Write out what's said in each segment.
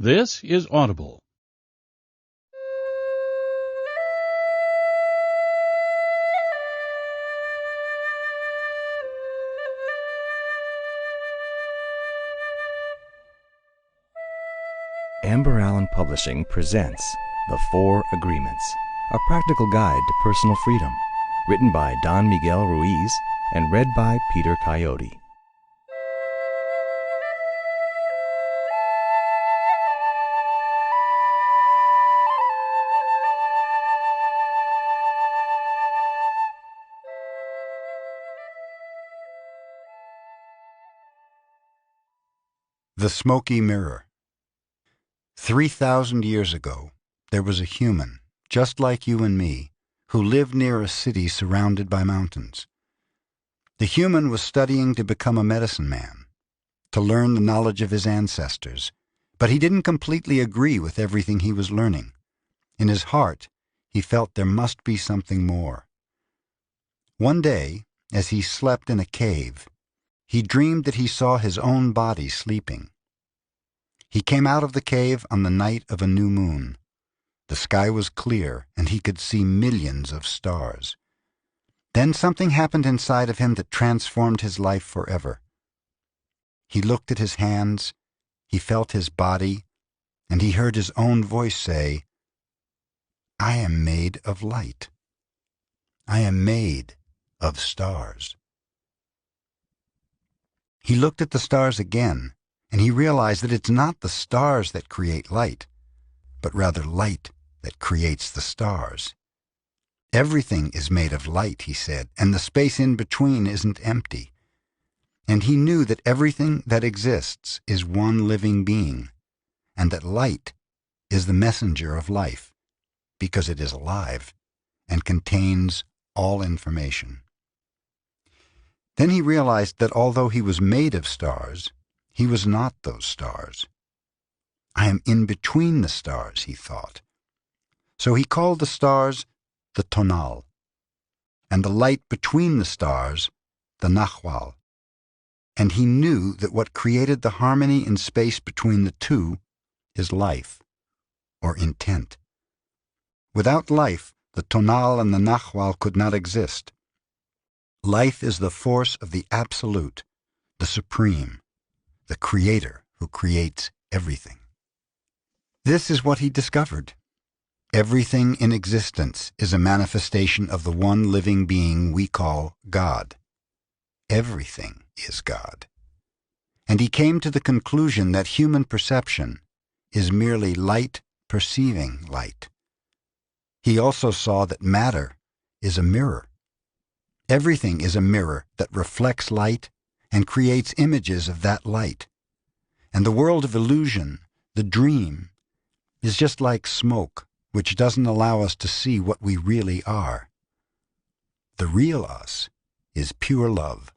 This is Audible. Amber Allen Publishing presents The Four Agreements, a practical guide to personal freedom, written by Don Miguel Ruiz and read by Peter Coyote. The Smoky Mirror. 3,000 years ago, there was a human, just like you and me, who lived near a city surrounded by mountains. The human was studying to become a medicine man, to learn the knowledge of his ancestors, but he didn't completely agree with everything he was learning. In his heart, he felt there must be something more. One day, as he slept in a cave, he dreamed that he saw his own body sleeping. He came out of the cave on the night of a new moon. The sky was clear, and he could see millions of stars. Then something happened inside of him that transformed his life forever. He looked at his hands, he felt his body, and he heard his own voice say, "I am made of light. I am made of stars." He looked at the stars again, and he realized that it's not the stars that create light, but rather light that creates the stars. Everything is made of light, he said, and the space in between isn't empty. And he knew that everything that exists is one living being, and that light is the messenger of life, because it is alive and contains all information. Then he realized that although he was made of stars, he was not those stars. I am in between the stars, he thought. So he called the stars the tonal, and the light between the stars the nahual. And he knew that what created the harmony in space between the two is life, or intent. Without life, the tonal and the nahual could not exist. Life is the force of the absolute, the supreme, the creator who creates everything. This is what he discovered. Everything in existence is a manifestation of the one living being we call God. Everything is God. And he came to the conclusion that human perception is merely light perceiving light. He also saw that matter is a mirror. Everything is a mirror that reflects light and creates images of that light. And the world of illusion, the dream, is just like smoke, which doesn't allow us to see what we really are. The real us is pure love,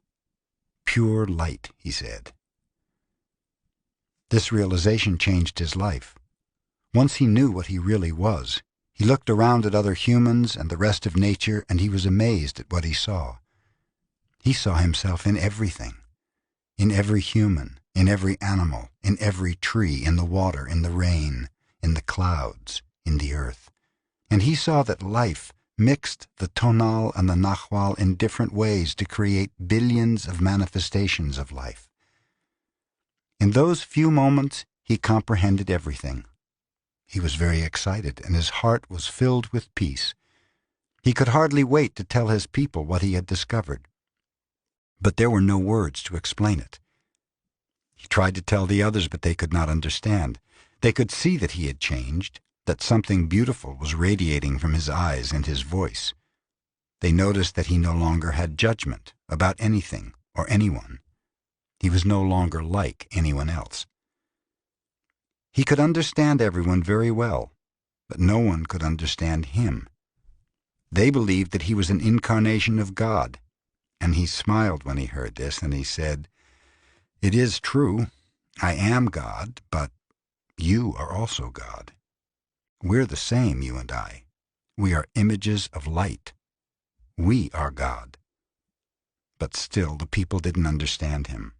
pure light, he said. This realization changed his life. Once he knew what he really was, he looked around at other humans and the rest of nature, and he was amazed at what he saw. He saw himself in everything, in every human, in every animal, in every tree, in the water, in the rain, in the clouds, in the earth. And he saw that life mixed the tonal and the nahual in different ways to create billions of manifestations of life. In those few moments, he comprehended everything. He was very excited, and his heart was filled with peace. He could hardly wait to tell his people what he had discovered. But there were no words to explain it. He tried to tell the others, but they could not understand. They could see that he had changed, that something beautiful was radiating from his eyes and his voice. They noticed that he no longer had judgment about anything or anyone. He was no longer like anyone else. He could understand everyone very well, but no one could understand him. They believed that he was an incarnation of God, and he smiled when he heard this, and he said, "It is true, I am God, but you are also God. We're the same, you and I. We are images of light. We are God." But still, the people didn't understand him.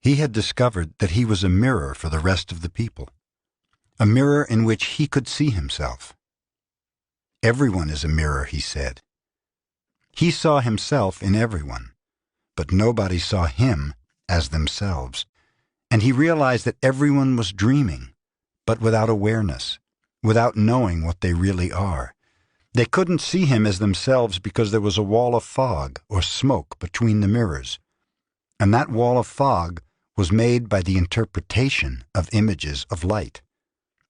He had discovered that he was a mirror for the rest of the people, a mirror in which he could see himself. Everyone is a mirror, he said. He saw himself in everyone, but nobody saw him as themselves, and he realized that everyone was dreaming, but without awareness, without knowing what they really are. They couldn't see him as themselves because there was a wall of fog or smoke between the mirrors, and that wall of fog was made by the interpretation of images of light,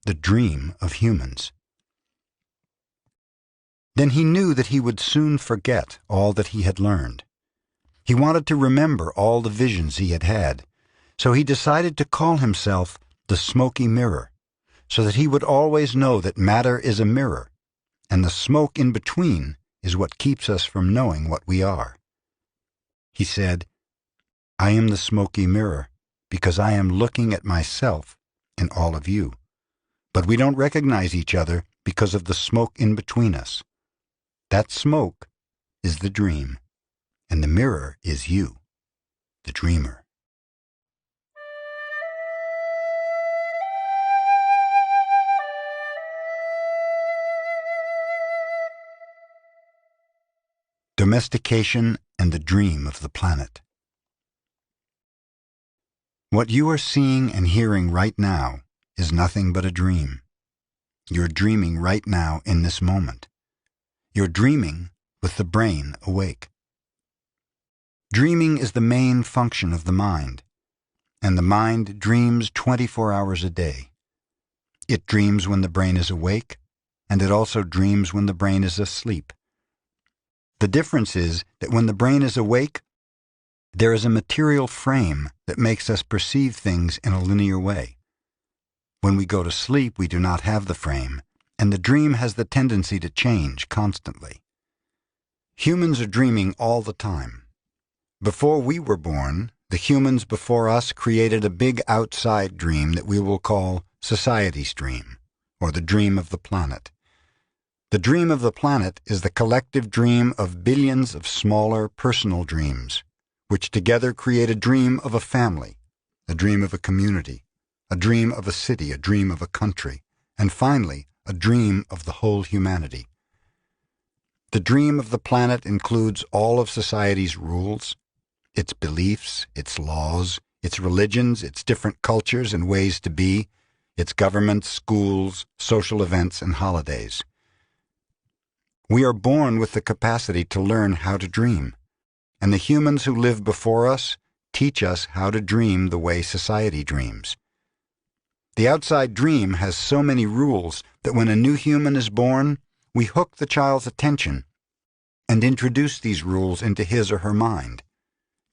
the dream of humans. Then he knew that he would soon forget all that he had learned. He wanted to remember all the visions he had had, so he decided to call himself the Smoky Mirror, so that he would always know that matter is a mirror, and the smoke in between is what keeps us from knowing what we are. He said, "I am the smoky mirror because I am looking at myself in all of you, but we don't recognize each other because of the smoke in between us. That smoke is the dream, and the mirror is you, the dreamer." Domestication and the dream of the planet. What you are seeing and hearing right now is nothing but a dream. You're dreaming right now in this moment. You're dreaming with the brain awake. Dreaming is the main function of the mind, and the mind dreams 24 hours a day. It dreams when the brain is awake, and it also dreams when the brain is asleep. The difference is that when the brain is awake, there is a material frame that makes us perceive things in a linear way. When we go to sleep, we do not have the frame, and the dream has the tendency to change constantly. Humans are dreaming all the time. Before we were born, the humans before us created a big outside dream that we will call society's dream, or the dream of the planet. The dream of the planet is the collective dream of billions of smaller personal dreams, which together create a dream of a family, a dream of a community, a dream of a city, a dream of a country, and finally, a dream of the whole humanity. The dream of the planet includes all of society's rules, its beliefs, its laws, its religions, its different cultures and ways to be, its governments, schools, social events, and holidays. We are born with the capacity to learn how to dream, and the humans who live before us teach us how to dream the way society dreams. The outside dream has so many rules that when a new human is born, we hook the child's attention and introduce these rules into his or her mind.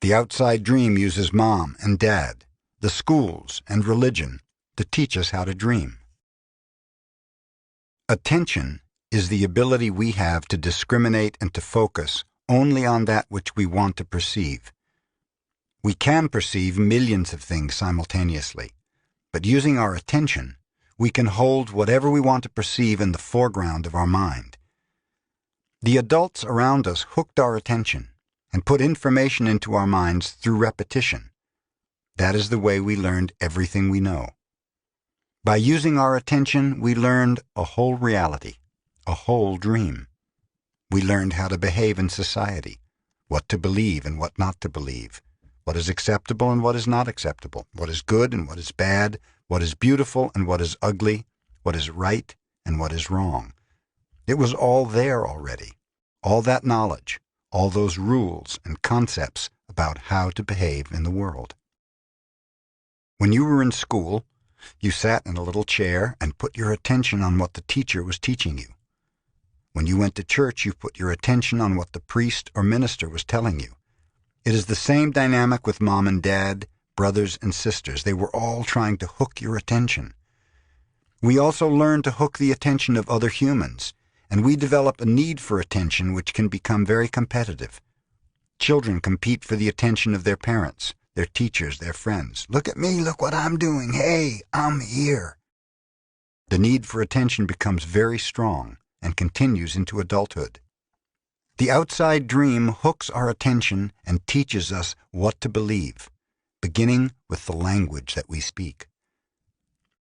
The outside dream uses mom and dad, the schools, and religion to teach us how to dream. Attention is the ability we have to discriminate and to focus only on that which we want to perceive. We can perceive millions of things simultaneously, but using our attention, we can hold whatever we want to perceive in the foreground of our mind. The adults around us hooked our attention and put information into our minds through repetition. That is the way we learned everything we know. By using our attention, we learned a whole reality, a whole dream. We learned how to behave in society, what to believe and what not to believe, what is acceptable and what is not acceptable, what is good and what is bad, what is beautiful and what is ugly, what is right and what is wrong. It was all there already, all that knowledge, all those rules and concepts about how to behave in the world. When you were in school, you sat in a little chair and put your attention on what the teacher was teaching you. When you went to church, you put your attention on what the priest or minister was telling you. It is the same dynamic with mom and dad, brothers and sisters. They were all trying to hook your attention. We also learn to hook the attention of other humans, and we develop a need for attention which can become very competitive. Children compete for the attention of their parents, their teachers, their friends. Look at me, look what I'm doing. Hey, I'm here. The need for attention becomes very strong and continues into adulthood. The outside dream hooks our attention and teaches us what to believe. beginning with the language that we speak.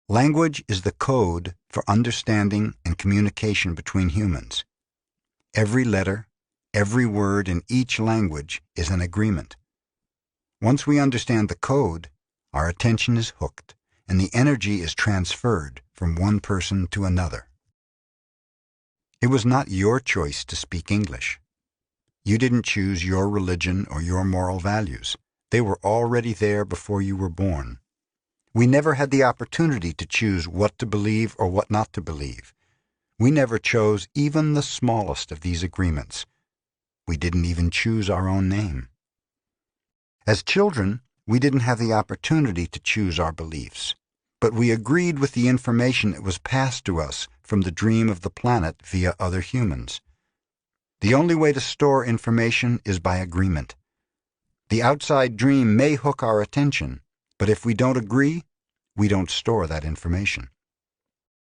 Language is the code for understanding and communication between humans. Every letter, every word in each language is an agreement. Once we understand the code, our attention is hooked, and the energy is transferred from one person to another. It was not your choice to speak English. You didn't choose your religion or your moral values. They were already there before you were born. We never had the opportunity to choose what to believe or what not to believe. We never chose even the smallest of these agreements. We didn't even choose our own name. As children, we didn't have the opportunity to choose our beliefs, but we agreed with the information that was passed to us from the dream of the planet via other humans. The only way to store information is by agreement. The outside dream may hook our attention, but if we don't agree, we don't store that information.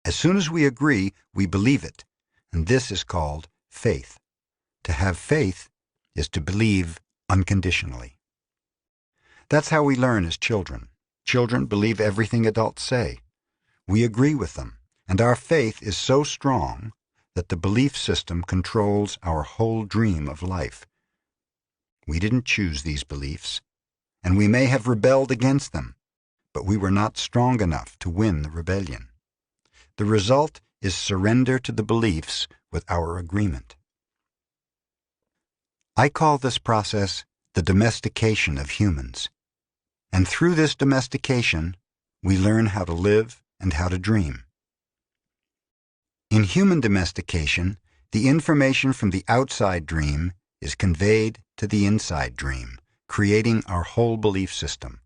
As soon as we agree, we believe it, and this is called faith. To have faith is to believe unconditionally. That's how we learn as children. Children believe everything adults say. We agree with them, and our faith is so strong that the belief system controls our whole dream of life. We didn't choose these beliefs, and we may have rebelled against them, but we were not strong enough to win the rebellion. The result is surrender to the beliefs with our agreement. I call this process the domestication of humans. And through this domestication, we learn how to live and how to dream. In human domestication, the information from the outside dream is conveyed to the inside dream, creating our whole belief system.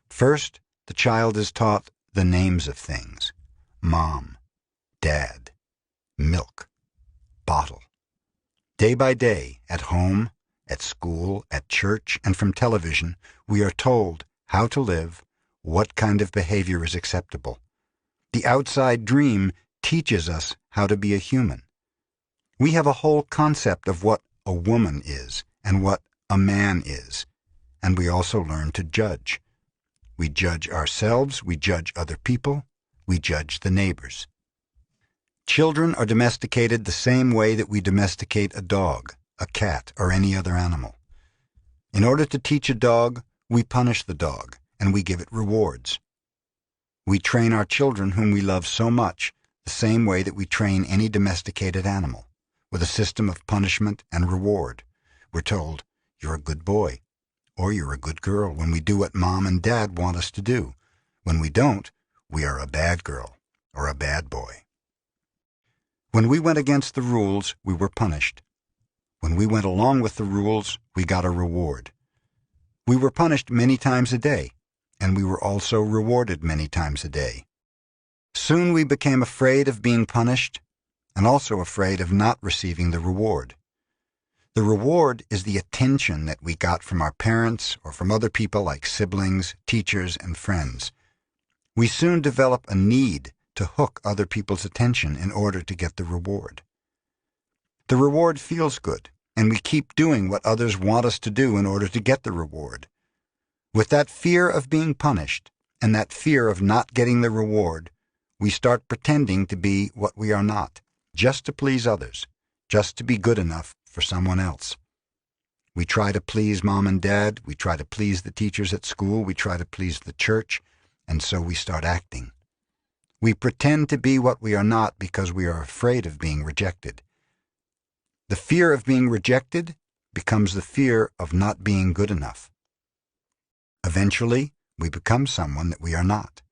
First, the child is taught the names of things: mom, dad, milk, bottle. Day by day, at home, at school, at church, and from television, we are told how to live, what kind of behavior is acceptable. The outside dream teaches us how to be a human. We have a whole concept of what a woman is and what a man is, and we also learn to judge. We judge ourselves, we judge other people, we judge the neighbors. Children are domesticated the same way that we domesticate a dog, a cat, or any other animal. In order to teach a dog, we punish the dog, and we give it rewards. We train our children whom we love so much the same way that we train any domesticated animal, with a system of punishment and reward. We're told, "You're a good boy," or "You're a good girl," when we do what Mom and Dad want us to do. When we don't, we are a bad girl or a bad boy. When we went against the rules, we were punished. When we went along with the rules, we got a reward. We were punished many times a day, and we were also rewarded many times a day. Soon we became afraid of being punished, and also afraid of not receiving the reward. The reward is the attention that we got from our parents or from other people like siblings, teachers, and friends. We soon develop a need to hook other people's attention in order to get the reward. The reward feels good, and we keep doing what others want us to do in order to get the reward. With that fear of being punished and that fear of not getting the reward, we start pretending to be what we are not, just to please others, just to be good enough for someone else. We try to please Mom and Dad, we try to please the teachers at school, we try to please the church, and so we start acting. We pretend to be what we are not because we are afraid of being rejected. The fear of being rejected becomes the fear of not being good enough. Eventually, we become someone that we are not.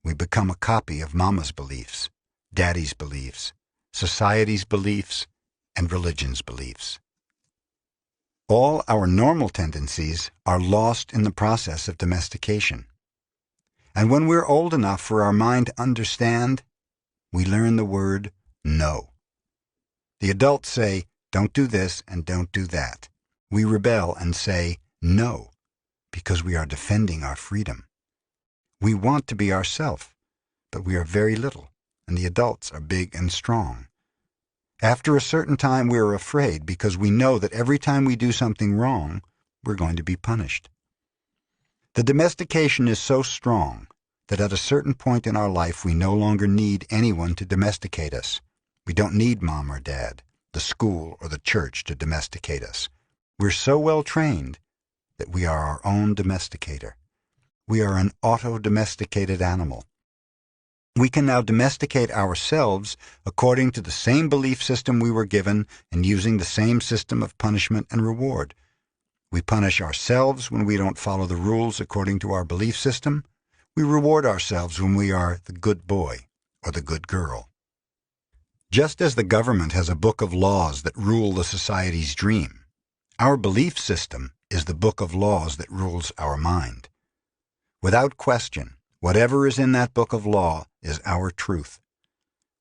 We become a copy of Mama's beliefs, Daddy's beliefs, society's beliefs, and religion's beliefs. All our normal tendencies are lost in the process of domestication. And when we're old enough for our mind to understand, we learn the word no. The adults say, "Don't do this and don't do that." We rebel and say no, because we are defending our freedom. We want to be ourselves, but we are very little, and the adults are big and strong. After a certain time, we are afraid because we know that every time we do something wrong, we're going to be punished. The domestication is so strong that at a certain point in our life we no longer need anyone to domesticate us. We don't need mom or dad, the school or the church to domesticate us. We're so well trained that we are our own domesticator. We are an auto-domesticated animal. We can now domesticate ourselves according to the same belief system we were given and using the same system of punishment and reward. We punish ourselves when we don't follow the rules according to our belief system. We reward ourselves when we are the good boy or the good girl. Just as the government has a book of laws that rule the society's dream, our belief system is the book of laws that rules our mind. Without question, whatever is in that book of law is our truth.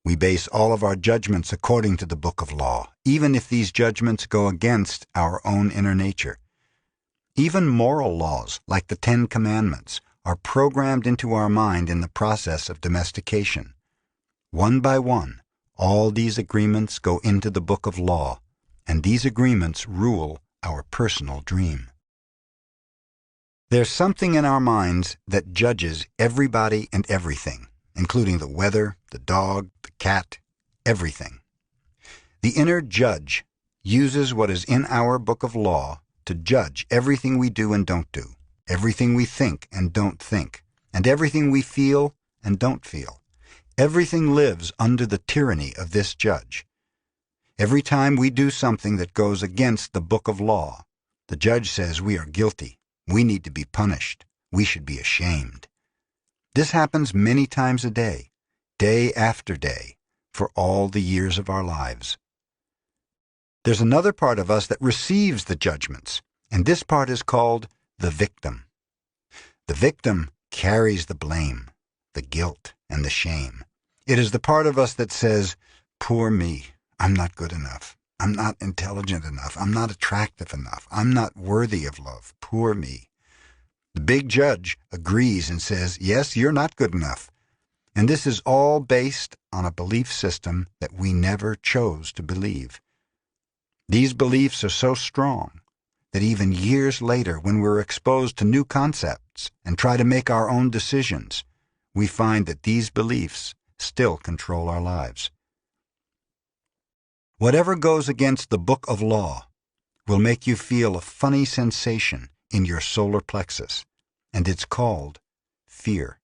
We base all of our judgments according to the book of law, even if these judgments go against our own inner nature. Even moral laws, like the Ten Commandments, are programmed into our mind in the process of domestication. One by one, all these agreements go into the book of law, and these agreements rule our personal dream. There's something in our minds that judges everybody and everything, including the weather, the dog, the cat, everything. The inner judge uses what is in our book of law to judge everything we do and don't do, everything we think and don't think, and everything we feel and don't feel. Everything lives under the tyranny of this judge. Every time we do something that goes against the book of law, the judge says we are guilty. We need to be punished. We should be ashamed. This happens many times a day after day, for all the years of our lives. There's another part of us that receives the judgments, and this part is called the victim. The victim carries the blame, the guilt, and the shame. It is the part of us that says, "Poor me, I'm not good enough. I'm not intelligent enough. I'm not attractive enough. I'm not worthy of love. Poor me." The big judge agrees and says, "Yes, you're not good enough." And this is all based on a belief system that we never chose to believe. These beliefs are so strong that even years later, when we're exposed to new concepts and try to make our own decisions, we find that these beliefs still control our lives. Whatever goes against the book of law will make you feel a funny sensation in your solar plexus, and it's called fear.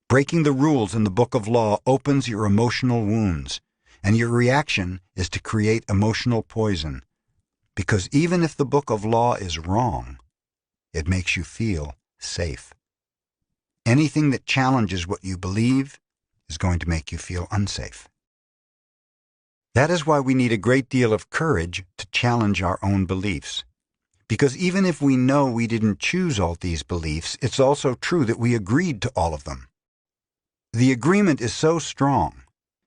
Breaking the rules in the book of law opens your emotional wounds, and your reaction is to create emotional poison, because even if the book of law is wrong, it makes you feel safe. Anything that challenges what you believe is going to make you feel unsafe. That is why we need a great deal of courage to challenge our own beliefs. Because even if we know we didn't choose all these beliefs, it's also true that we agreed to all of them. The agreement is so strong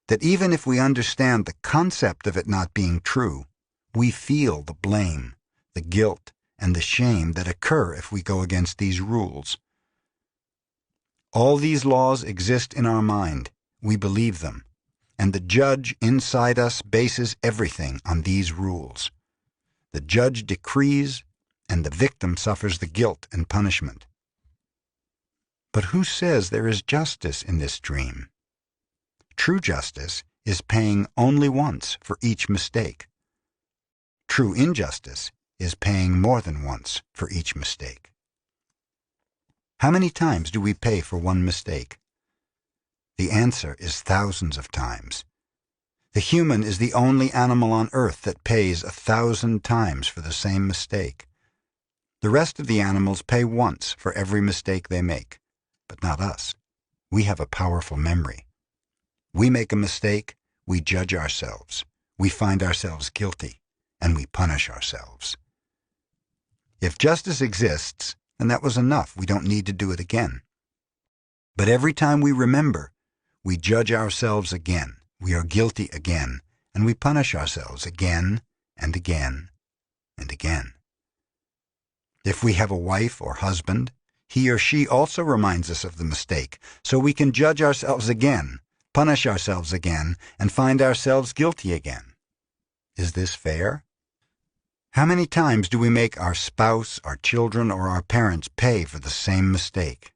that even if we understand the concept of it not being true, we feel the blame, the guilt, and the shame that occur if we go against these rules. All these laws exist in our mind. We believe them. And the judge inside us bases everything on these rules. The judge decrees, and the victim suffers the guilt and punishment. But who says there is justice in this dream? True justice is paying only once for each mistake. True injustice is paying more than once for each mistake. How many times do we pay for one mistake? The answer is thousands of times. The human is the only animal on earth that pays 1,000 times for the same mistake. The rest of the animals pay once for every mistake they make, but not us. We have a powerful memory. We make a mistake, we judge ourselves, we find ourselves guilty, and we punish ourselves. If justice exists, then that was enough. We don't need to do it again. But every time we remember, we judge ourselves again, we are guilty again, and we punish ourselves again and again and again. If we have a wife or husband, he or she also reminds us of the mistake, so we can judge ourselves again, punish ourselves again, and find ourselves guilty again. Is this fair? How many times do we make our spouse, our children, or our parents pay for the same mistake?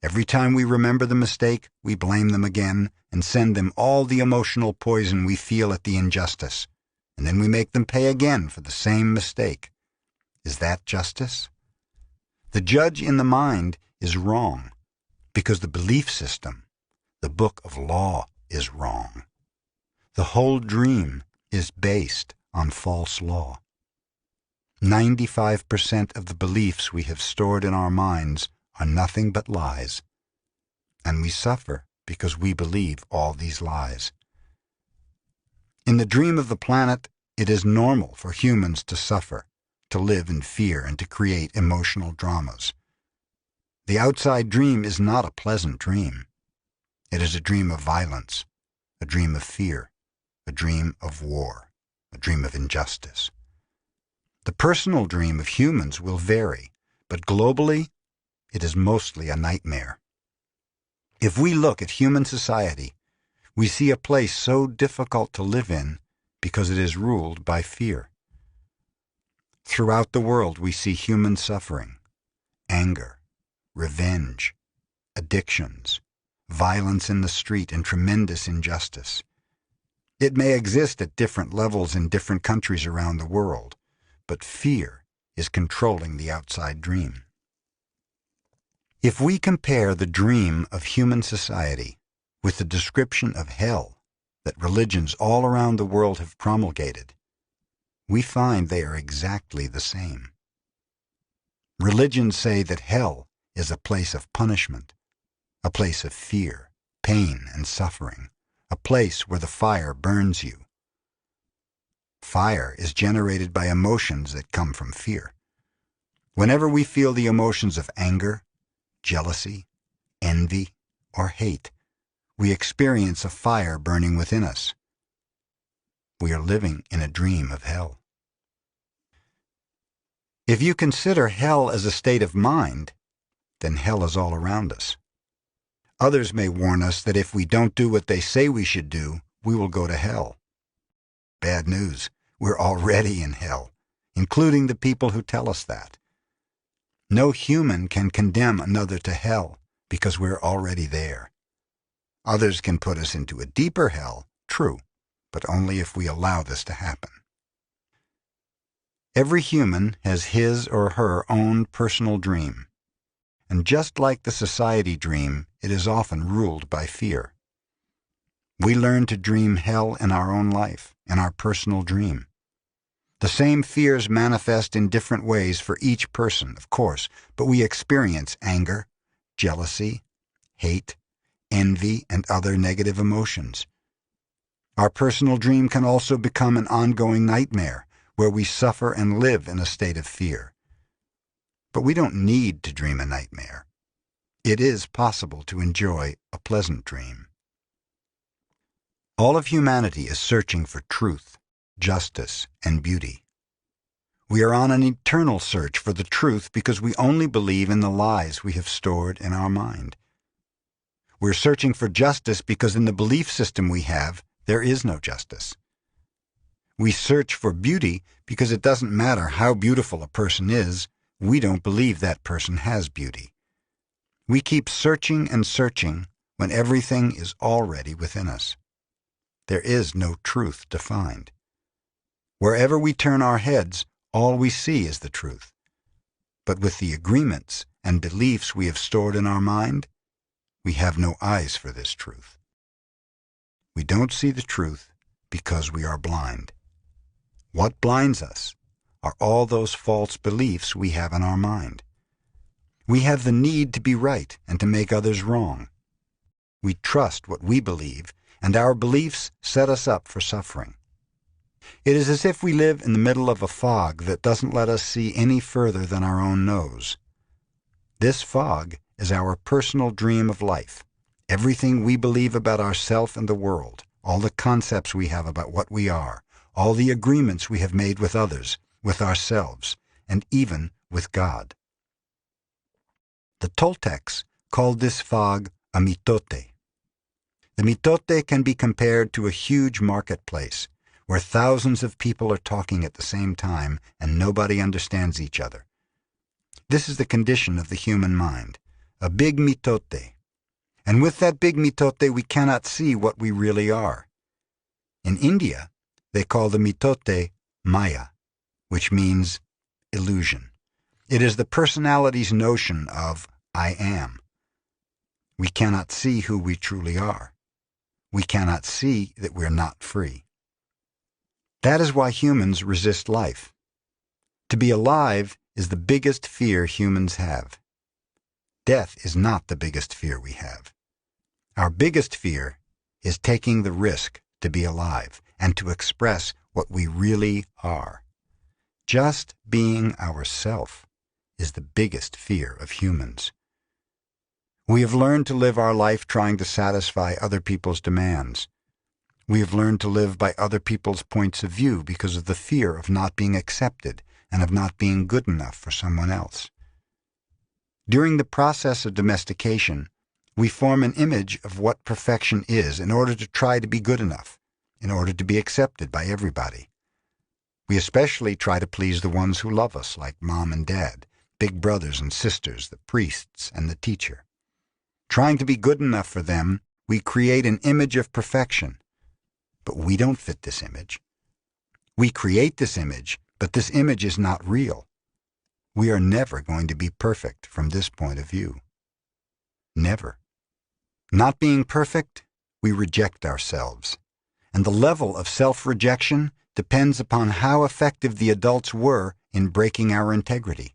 Every time we remember the mistake, we blame them again and send them all the emotional poison we feel at the injustice, and then we make them pay again for the same mistake. Is that justice? The judge in the mind is wrong because the belief system, the book of law, is wrong. The whole dream is based on false law. 95% of the beliefs we have stored in our minds are nothing but lies, and we suffer because we believe all these lies. In the dream of the planet, it is normal for humans to suffer, to live in fear, and to create emotional dramas. The outside dream is not a pleasant dream. It is a dream of violence, a dream of fear, a dream of war, a dream of injustice. The personal dream of humans will vary, but globally, it is mostly a nightmare. If we look at human society, we see a place so difficult to live in because it is ruled by fear. Throughout the world, we see human suffering, anger, revenge, addictions, violence in the street, and tremendous injustice. It may exist at different levels in different countries around the world, but fear is controlling the outside dream. If we compare the dream of human society with the description of hell that religions all around the world have promulgated, we find they are exactly the same. Religions say that hell is a place of punishment, a place of fear, pain, and suffering, a place where the fire burns you. Fire is generated by emotions that come from fear. Whenever we feel the emotions of anger, jealousy, envy, or hate, we experience a fire burning within us. We are living in a dream of hell. If you consider hell as a state of mind, then hell is all around us. Others may warn us that if we don't do what they say we should do, we will go to hell. Bad news. We're already in hell, including the people who tell us that. No human can condemn another to hell because we're already there. Others can put us into a deeper hell, true, but only if we allow this to happen. Every human has his or her own personal dream, and just like the society dream, it is often ruled by fear. We learn to dream hell in our own life, in our personal dream. The same fears manifest in different ways for each person, of course, but we experience anger, jealousy, hate, envy, and other negative emotions. Our personal dream can also become an ongoing nightmare, where we suffer and live in a state of fear. But we don't need to dream a nightmare. It is possible to enjoy a pleasant dream. All of humanity is searching for truth, justice, and beauty. We are on an eternal search for the truth because we only believe in the lies we have stored in our mind. We're searching for justice because in the belief system we have, there is no justice. We search for beauty because it doesn't matter how beautiful a person is, we don't believe that person has beauty. We keep searching and searching when everything is already within us. There is no truth to find. Wherever we turn our heads, all we see is the truth. But with the agreements and beliefs we have stored in our mind, we have no eyes for this truth. We don't see the truth because we are blind. What blinds us are all those false beliefs we have in our mind. We have the need to be right and to make others wrong. We trust what we believe, and our beliefs set us up for suffering. It is as if we live in the middle of a fog that doesn't let us see any further than our own nose. This fog is our personal dream of life, everything we believe about ourselves and the world, all the concepts we have about what we are, all the agreements we have made with others, with ourselves, and even with God. The Toltecs called this fog a mitote. The mitote can be compared to a huge marketplace, where thousands of people are talking at the same time and nobody understands each other. This is the condition of the human mind, a big mitote. And with that big mitote, we cannot see what we really are. In India, they call the mitote Maya, which means illusion. It is the personality's notion of I am. We cannot see who we truly are. We cannot see that we're not free. That is why humans resist life. To be alive is the biggest fear humans have. Death is not the biggest fear we have. Our biggest fear is taking the risk to be alive and to express what we really are. Just being ourself is the biggest fear of humans. We have learned to live our life trying to satisfy other people's demands. We have learned to live by other people's points of view because of the fear of not being accepted and of not being good enough for someone else. During the process of domestication, we form an image of what perfection is in order to try to be good enough, in order to be accepted by everybody. We especially try to please the ones who love us, like mom and dad, big brothers and sisters, the priests and the teacher. Trying to be good enough for them, we create an image of perfection. But we don't fit this image. We create this image, but this image is not real. We are never going to be perfect from this point of view. Never. Not being perfect, we reject ourselves. And the level of self-rejection depends upon how effective the adults were in breaking our integrity.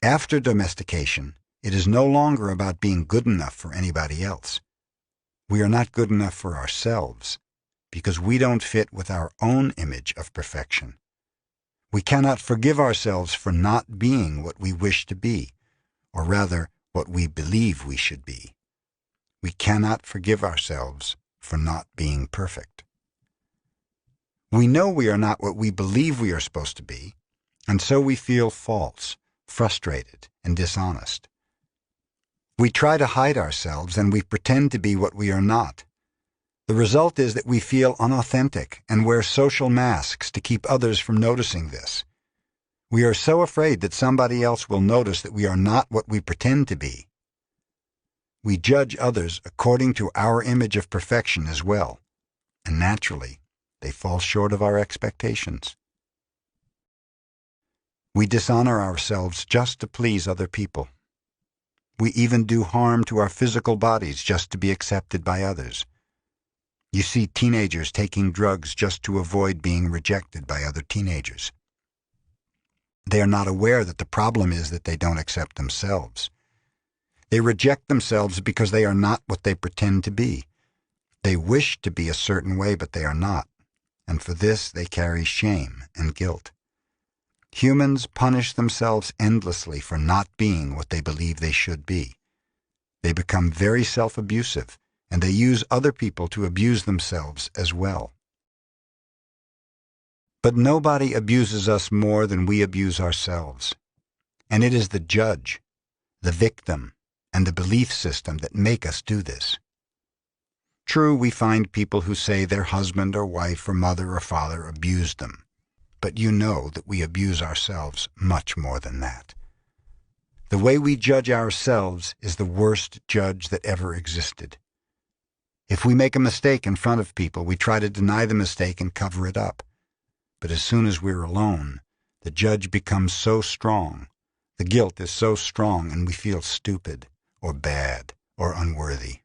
After domestication, it is no longer about being good enough for anybody else. We are not good enough for ourselves because we don't fit with our own image of perfection. We cannot forgive ourselves for not being what we wish to be, or rather, what we believe we should be. We cannot forgive ourselves for not being perfect. We know we are not what we believe we are supposed to be, and so we feel false, frustrated, and dishonest. We try to hide ourselves and we pretend to be what we are not. The result is that we feel unauthentic and wear social masks to keep others from noticing this. We are so afraid that somebody else will notice that we are not what we pretend to be. We judge others according to our image of perfection as well, and naturally, they fall short of our expectations. We dishonor ourselves just to please other people. We even do harm to our physical bodies just to be accepted by others. You see teenagers taking drugs just to avoid being rejected by other teenagers. They are not aware that the problem is that they don't accept themselves. They reject themselves because they are not what they pretend to be. They wish to be a certain way, but they are not, and for this they carry shame and guilt. Humans punish themselves endlessly for not being what they believe they should be. They become very self-abusive, and they use other people to abuse themselves as well. But nobody abuses us more than we abuse ourselves. And it is the judge, the victim, and the belief system that make us do this. True, we find people who say their husband or wife or mother or father abused them. But you know that we abuse ourselves much more than that. The way we judge ourselves is the worst judge that ever existed. If we make a mistake in front of people, we try to deny the mistake and cover it up. But as soon as we're alone, the judge becomes so strong, the guilt is so strong, and we feel stupid or bad or unworthy.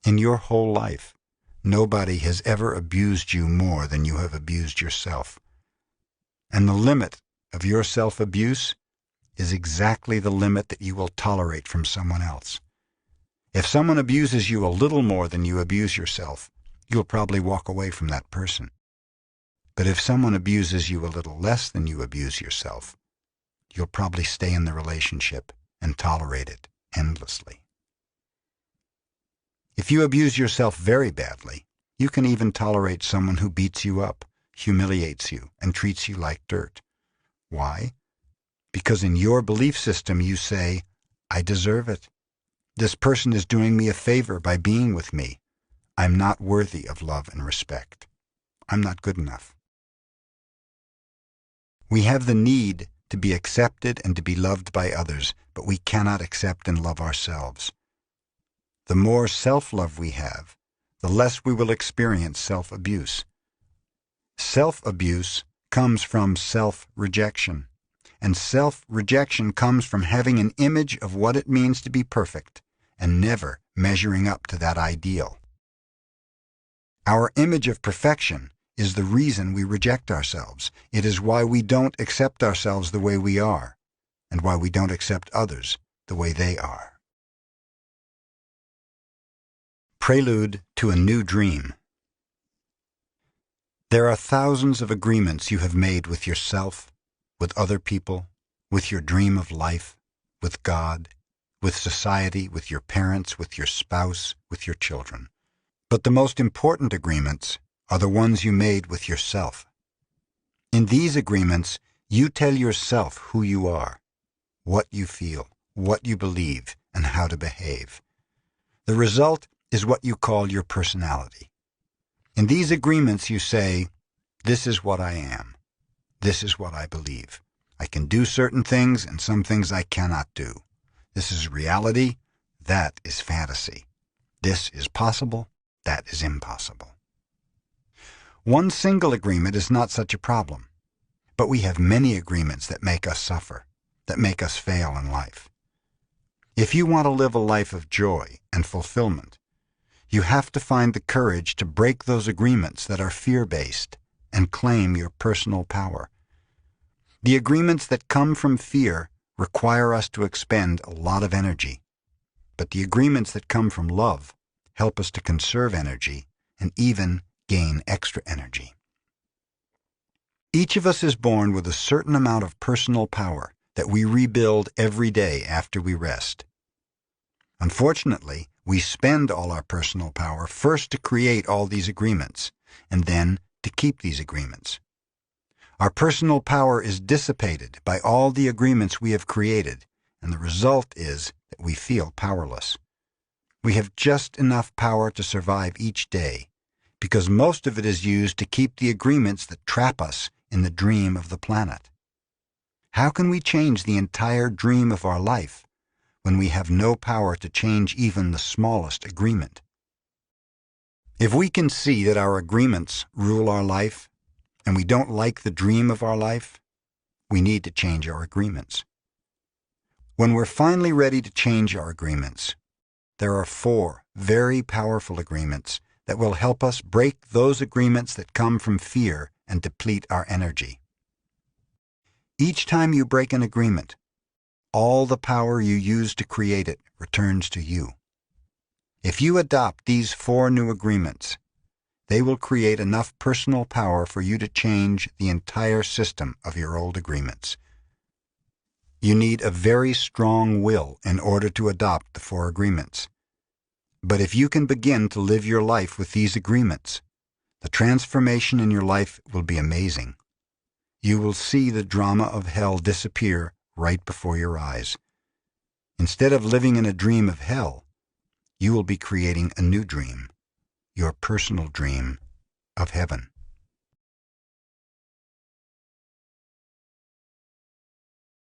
In your whole life, nobody has ever abused you more than you have abused yourself. And the limit of your self-abuse is exactly the limit that you will tolerate from someone else. If someone abuses you a little more than you abuse yourself, you'll probably walk away from that person. But if someone abuses you a little less than you abuse yourself, you'll probably stay in the relationship and tolerate it endlessly. If you abuse yourself very badly, you can even tolerate someone who beats you up, humiliates you, and treats you like dirt. Why? Because in your belief system you say, I deserve it. This person is doing me a favor by being with me. I'm not worthy of love and respect. I'm not good enough. We have the need to be accepted and to be loved by others, but we cannot accept and love ourselves. The more self-love we have, the less we will experience self-abuse. Self-abuse comes from self-rejection, and self-rejection comes from having an image of what it means to be perfect and never measuring up to that ideal. Our image of perfection is the reason we reject ourselves. It is why we don't accept ourselves the way we are, and why we don't accept others the way they are. Prelude to a New Dream. There are thousands of agreements you have made with yourself, with other people, with your dream of life, with God, with society, with your parents, with your spouse, with your children. But the most important agreements are the ones you made with yourself. In these agreements, you tell yourself who you are, what you feel, what you believe, and how to behave. The result is what you call your personality. In these agreements you say, this is what I am. This is what I believe. I can do certain things and some things I cannot do. This is reality. That is fantasy. This is possible. That is impossible. One single agreement is not such a problem, but we have many agreements that make us suffer, that make us fail in life. If you want to live a life of joy and fulfillment, you have to find the courage to break those agreements that are fear-based and claim your personal power. The agreements that come from fear require us to expend a lot of energy, but the agreements that come from love help us to conserve energy and even gain extra energy. Each of us is born with a certain amount of personal power that we rebuild every day after we rest. Unfortunately, we spend all our personal power first to create all these agreements, and then to keep these agreements. Our personal power is dissipated by all the agreements we have created, and the result is that we feel powerless. We have just enough power to survive each day, because most of it is used to keep the agreements that trap us in the dream of the planet. How can we change the entire dream of our life when we have no power to change even the smallest agreement? If we can see that our agreements rule our life, and we don't like the dream of our life, we need to change our agreements. When we're finally ready to change our agreements, there are 4 very powerful agreements that will help us break those agreements that come from fear and deplete our energy. Each time you break an agreement, all the power you used to create it returns to you. If you adopt these 4 new agreements, they will create enough personal power for you to change the entire system of your old agreements. You need a very strong will in order to adopt the 4 agreements. But if you can begin to live your life with these agreements, the transformation in your life will be amazing. You will see the drama of hell disappear right before your eyes. Instead of living in a dream of hell, you will be creating a new dream, your personal dream of heaven.